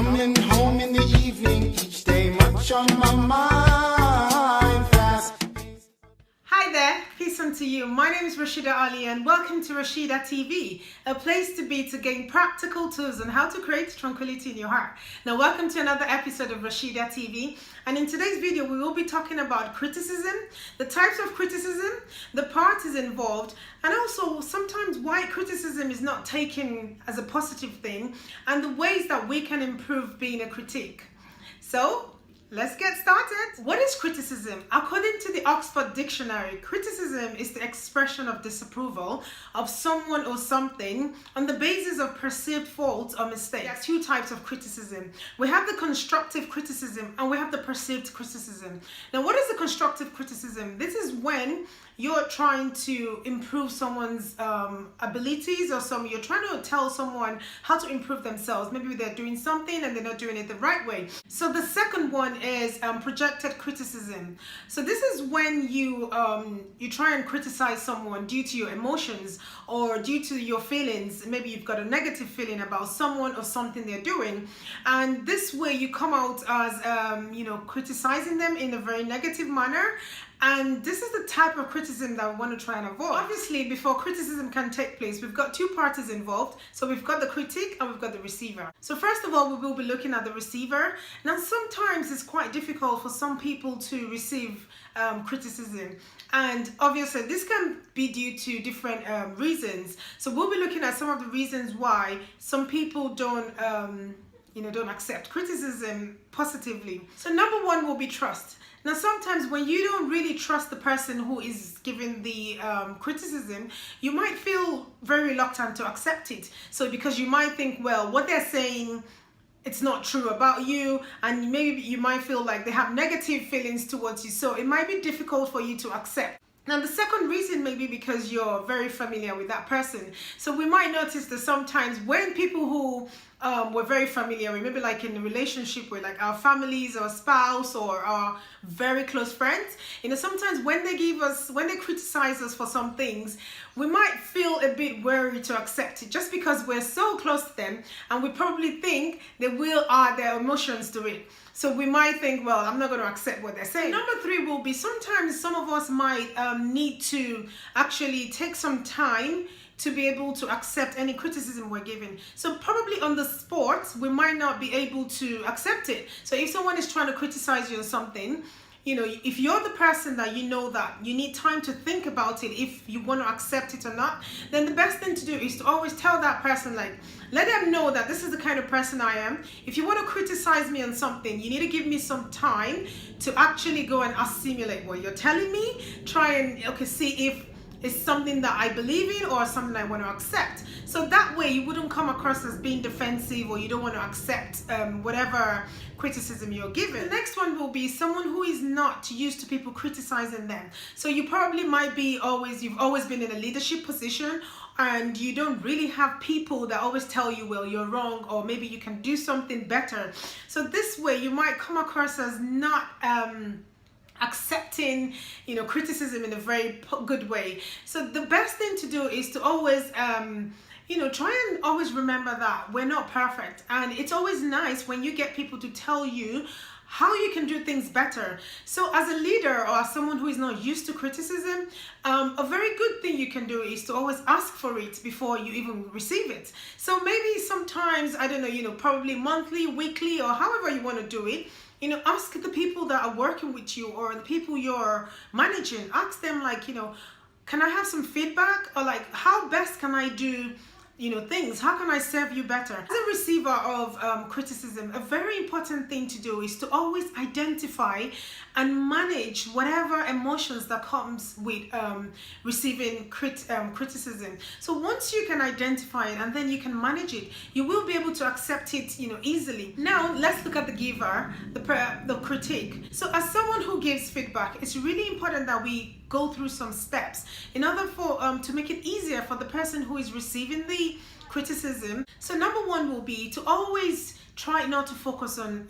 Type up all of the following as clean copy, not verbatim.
Coming home in the evening, each day much on my mind, fast. Hi there, peace unto you. My name is Rashida Ali and welcome to Rashida TV, a place to be to gain practical tools on how to create tranquility in your heart. Now welcome to another episode of Rashida TV, and in today's video we will be talking about criticism, the types of criticism, the parties involved, and also sometimes why criticism is not taken as a positive thing and the ways that we can improve being a critic. So let's get started. What is criticism? According to the Oxford Dictionary, criticism is the expression of disapproval of someone or something on the basis of perceived faults or mistakes. There are two types of criticism. We have the constructive criticism and we have the perceived criticism. Now, what is the constructive criticism? This is when you're trying to improve someone's abilities, or you're trying to tell someone how to improve themselves. Maybe they're doing something and they're not doing it the right way. So the second one is projected criticism. So this is when you try and criticize someone due to your emotions or due to your feelings. Maybe you've got a negative feeling about someone or something they're doing, and this way you come out as criticizing them in a very negative manner. And this is the type of criticism that we want to try and avoid. Obviously, before criticism can take place, we've got two parties involved. So we've got the critic and we've got the receiver. So first of all, we will be looking at the receiver. Now, sometimes it's quite difficult for some people to receive criticism. And obviously, this can be due to different reasons. So we'll be looking at some of the reasons why some people don't accept criticism positively. So number one will be trust. Now, sometimes when you don't really trust the person who is giving the criticism, you might feel very reluctant to accept it. So because you might think, well, what they're saying, it's not true about you, and maybe you might feel like they have negative feelings towards you. So it might be difficult for you to accept. Now, the second reason may be because you're very familiar with that person. So we might notice that sometimes when people who we're very familiar with, maybe like in a relationship with like our families or spouse or our very close friends, sometimes when they criticize us for some things, we might feel a bit wary to accept it just because we're so close to them and we probably think they will add their emotions to it. So we might think, well, I'm not going to accept what they're saying. Number three will be sometimes some of us might need to actually take some time to be able to accept any criticism we're given. So probably on the spot, we might not be able to accept it. So if someone is trying to criticize you on something, if you're the person that you know that you need time to think about it, if you want to accept it or not, then the best thing to do is to always tell that person, let them know that this is the kind of person I am. If you want to criticize me on something, you need to give me some time to actually go and assimilate what you're telling me. Try and see if it's something that I believe in or something I want to accept. So that way you wouldn't come across as being defensive or you don't want to accept whatever criticism you're given. The next one will be someone who is not used to people criticizing them. So you probably might be you've always been in a leadership position and you don't really have people that always tell you, well, you're wrong, or maybe you can do something better. So this way you might come across as not accepting criticism in a very good way. So the best thing to do is to always try and always remember that we're not perfect, and it's always nice when you get people to tell you how you can do things better. So as a leader or as someone who is not used to criticism, a very good thing you can do is to always ask for it before you even receive it. So maybe sometimes, I don't know, probably monthly, weekly, or however you want to do it, ask the people that are working with you or the people you're managing, ask them can I have some feedback, or how best can I do things? How can I serve you better? As a receiver of criticism, a very important thing to do is to always identify and manage whatever emotions that comes with receiving criticism. So once you can identify it and then you can manage it, you will be able to accept it easily. Now let's look at the giver, the critic. So as someone who gives feedback, it's really important that we go through some steps in order for to make it easier for the person who is receiving the criticism. So number one will be to always try not to focus on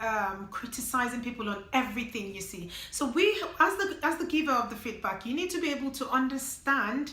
criticizing people on everything you see. So we, as the giver of the feedback, you need to be able to understand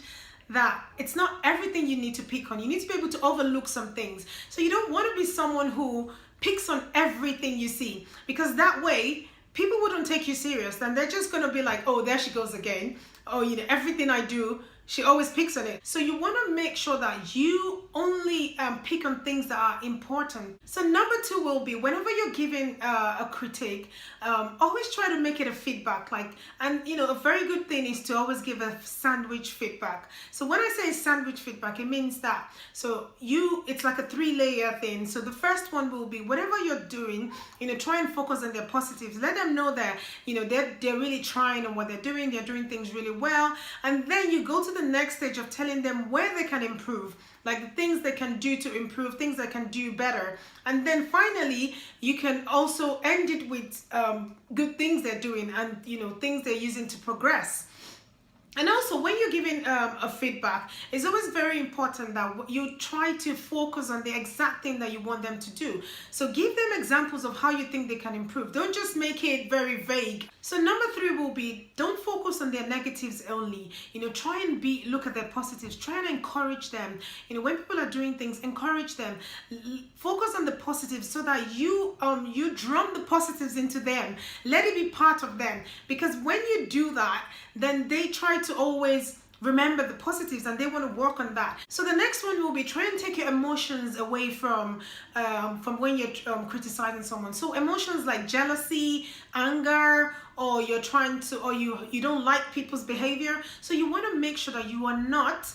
that it's not everything you need to pick on. You need to be able to overlook some things. So you don't want to be someone who picks on everything you see, because that way people wouldn't take you serious. Then they're just going to be like, oh, there she goes again. Oh, everything I do, she always picks on it. So you want to make sure that you only pick on things that are important. So number 2 will be, whenever you're giving a critique, always try to make it a feedback. And a very good thing is to always give a sandwich feedback. So when I say sandwich feedback, it means that, it's like a 3-layer thing. So the first one will be, whatever you're doing, try and focus on their positives. Let them know that, they're really trying on what they're doing things really well. And then you go to the next stage of telling them where they can improve, like the things they can do to improve, things they can do better. And then finally, you can also end it with good things they're doing and things they're using to progress. And also, when you're giving a feedback, it's always very important that you try to focus on the exact thing that you want them to do. So give them examples of how you think they can improve. Don't just make it very vague. So number 3 will be, don't focus on their negatives only. Try and look at their positives. Try and encourage them. When people are doing things, encourage them. Focus on the positives so that you drum the positives into them. Let it be part of them. Because when you do that, then they try to always remember the positives and they want to work on that. So the next one will be, try and take your emotions away from when you're criticizing someone. So emotions like jealousy, anger, or you're trying to, or you don't like people's behavior. So you want to make sure that you are not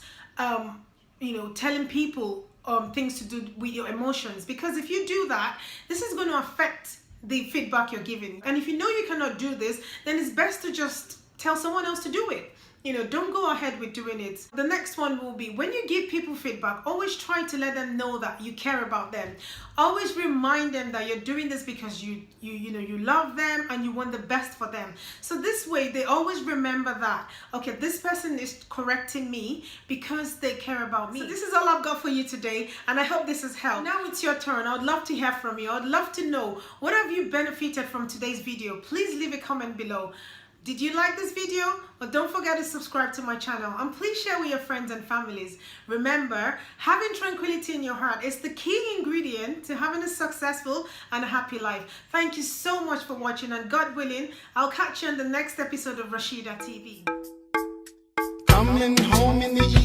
telling people things to do with your emotions, because if you do that, this is going to affect the feedback you're giving. And if you know you cannot do this, then it's best to just tell someone else to do it. Don't go ahead with doing it. The next one will be, when you give people feedback, always try to let them know that you care about them. Always remind them that you're doing this because you love them and you want the best for them. So this way, they always remember that, okay, this person is correcting me because they care about me. So this is all I've got for you today, and I hope this has helped. Now it's your turn. I would love to hear from you. I'd love to know, what have you benefited from today's video? Please leave a comment below. Did you like this video? Well, don't forget to subscribe to my channel, and please share with your friends and families. Remember, having tranquility in your heart is the key ingredient to having a successful and a happy life. Thank you so much for watching, and God willing, I'll catch you on the next episode of Rashida TV. Coming home in the